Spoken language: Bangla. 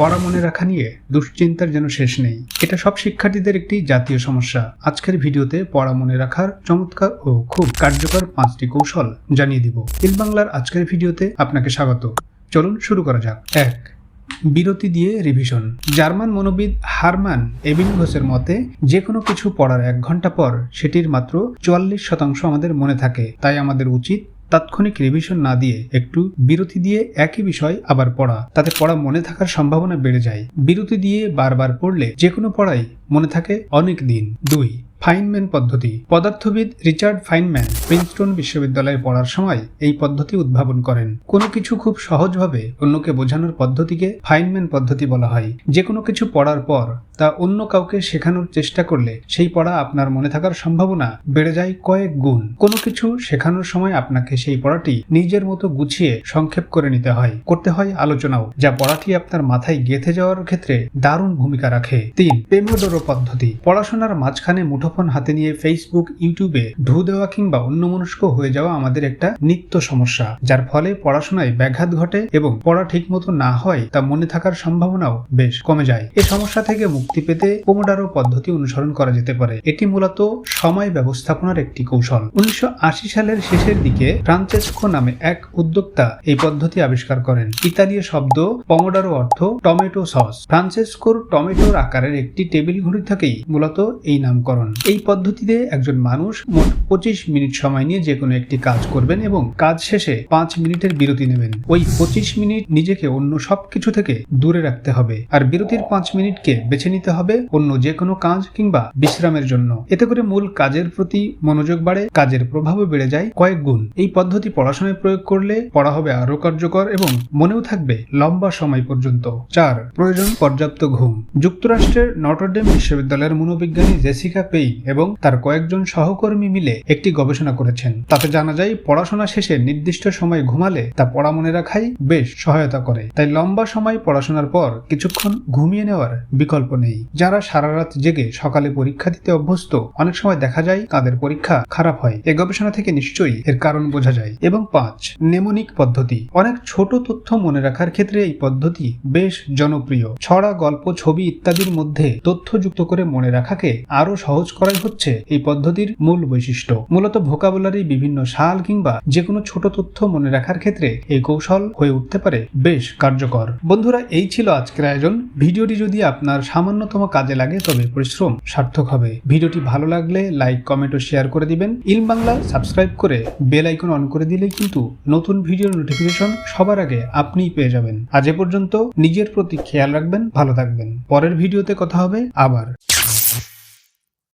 পড়া মনে রাখা নিয়ে দুশ্চিন্তার যেন শেষ নেই। এটা সব শিক্ষার্থীদের একটি জাতীয় সমস্যা। আজকের ভিডিওতে পড়া মনে রাখার চমৎকার ও খুব কার্যকর 5টি কৌশল জানিয়ে দিব। ইল বাংলার আজকের ভিডিওতে আপনাকে স্বাগত। চলুন শুরু করা যাক। 1. বিরতি দিয়ে রিভিশন। জার্মান মনোবিদ হারমান এবিংঘসের মতে যে কোনো কিছু পড়ার 1 ঘন্টা পর সেটির মাত্র 44% আমাদের মনে থাকে। তাই আমাদের উচিত তাৎক্ষণিক রিভিশন না দিয়ে একটু বিরতি দিয়ে একই বিষয় আবার পড়া। তাতে পড়া মনে থাকার সম্ভাবনা বেড়ে যায়। বিরতি দিয়ে বারবার পড়লে যে কোনো পড়াই মনে থাকে অনেক দিন। 2. ফাইনম্যান পদ্ধতি। পদার্থবিদ রিচার্ড ফাইনম্যান প্রিন্সটন বিশ্ববিদ্যালয়ে পড়ার সময় এই পদ্ধতি উদ্ভাবন করেন। কোনো কিছু খুব সহজভাবে অন্যকে বোঝানোর পদ্ধতিকে ফাইনম্যান পদ্ধতি বলা হয়। যে কোনো কিছু পড়ার পর তা অন্য কাউকে শেখানোর চেষ্টা করলে সেই পড়া আপনার মনে থাকার সম্ভাবনা বেড়ে যায় কয়েক গুণ। কোনো কিছু শেখানোর সময় আপনাকে সেই পড়াটি নিজের মতো গুছিয়ে সংক্ষেপ করে নিতে হয়, করতে হয় আলোচনাও, যা পড়াটি আপনার মাথায় গেঁথে যাওয়ার ক্ষেত্রে দারুণ ভূমিকা রাখে। 3. পেমোডোরো পদ্ধতি। পড়াশোনার মাঝখানে মুঠোফোন হাতে নিয়ে ফেসবুক, ইউটিউবে ঢু দেওয়া কিংবা অন্যমনস্ক হয়ে যাওয়া আমাদের একটা নিত্য সমস্যা, যার ফলে পড়াশোনায় ব্যাঘাত ঘটে এবং পড়া ঠিকমতো না হয় তা মনে থাকার সম্ভাবনাও বেশ কমে যায়। এই সমস্যা থেকে মুক্তি পেতে পোমোডোরো পদ্ধতি অনুসরণ করা যেতে পারে। এটি মূলত সময় ব্যবস্থাপনার একটি কৌশল। 1980 সালের শেষের দিকে ফ্রান্সেসকো নামে এক উদ্যোক্তা এই পদ্ধতি আবিষ্কার করেন। ইতালীয় শব্দ পোমোডোরো অর্থ টমেটো সস। ফ্রান্সেসকোর টমেটোর আকারের একটি টেবিল ঘড়ি থেকেই মূলত এই নামকরণ। এই পদ্ধতিতে একজন মানুষ মোট 25 মিনিট সময় নিয়ে যে কোনো একটি কাজ করবেন এবং কাজ শেষে 5 মিনিটের বিরতি নেবেন। ওই 25 মিনিট নিজেকে অন্য সবকিছু থেকে দূরে রাখতে হবে, আর বিরতির 5 মিনিটকে বেছে নিতে হবে অন্য যে কোনো কাজ কিংবা বিশ্রামের জন্য। এতে করে মূল কাজের প্রতি মনোযোগ বাড়ে, কাজের প্রভাবও বেড়ে যায় কয়েক গুণ। এই পদ্ধতি পড়াশোনায় প্রয়োগ করলে পড়া হবে আরো কার্যকর এবং মনেও থাকবে লম্বা সময় পর্যন্ত। 4. প্রয়োজন পর্যাপ্ত ঘুম। যুক্তরাষ্ট্রের নটরডেম বিশ্ববিদ্যালয়ের মনোবিজ্ঞানী জেসিকা পেইন এবং তার কয়েকজন সহকর্মী মিলে একটি গবেষণা করেছেন। তাতে জানা যায় পড়াশোনা শেষে নির্দিষ্ট সময় ঘুমালে তা পড়া মনে রাখাই বেশ সহায়তা করে। তাই লম্বা সময় পড়াশোনার পর কিছুক্ষণ ঘুমিয়ে নেওয়ার বিকল্প নেই। যারা সারা রাত জেগে সকালে পরীক্ষা দিতে অভ্যস্ত, অনেক সময় দেখা যায় তাদের পরীক্ষা খারাপ হয়। এই গবেষণা থেকে নিশ্চয়ই এর কারণ বোঝা যায়। এবং 5. নেমোনিক পদ্ধতি। অনেক ছোট তথ্য মনে রাখার ক্ষেত্রে এই পদ্ধতি বেশ জনপ্রিয়। ছড়া, গল্প, ছবি ইত্যাদির মধ্যে তথ্য যুক্ত করে মনে রাখাকে আরো সহজ করাই হচ্ছে এই পদ্ধতির মূল বৈশিষ্ট্য। মূলত ভোকাবুলারি, বিভিন্ন সাল কিংবা যে কোনো ছোট তথ্য মনে রাখার ক্ষেত্রে এই কৌশল হয়ে উঠতে পারে বেশ কার্যকর। বন্ধুরা, এই ছিল আজকের আয়োজন। ভিডিওটি যদি আপনার সামান্যতম কাজে লাগে তবে পরিশ্রম সার্থক হবে। ভিডিওটি ভালো লাগলে লাইক, কমেন্ট ও শেয়ার করে দিবেন। ইল বাংলা সাবস্ক্রাইব করে বেল আইকন অন করে দিলেই কিন্তু নতুন ভিডিওর নোটিফিকেশন সবার আগে আপনিই পেয়ে যাবেন। আজ এ পর্যন্ত নিজের প্রতি খেয়াল রাখবেন, ভালো থাকবেন। পরের ভিডিওতে কথা হবে আবার।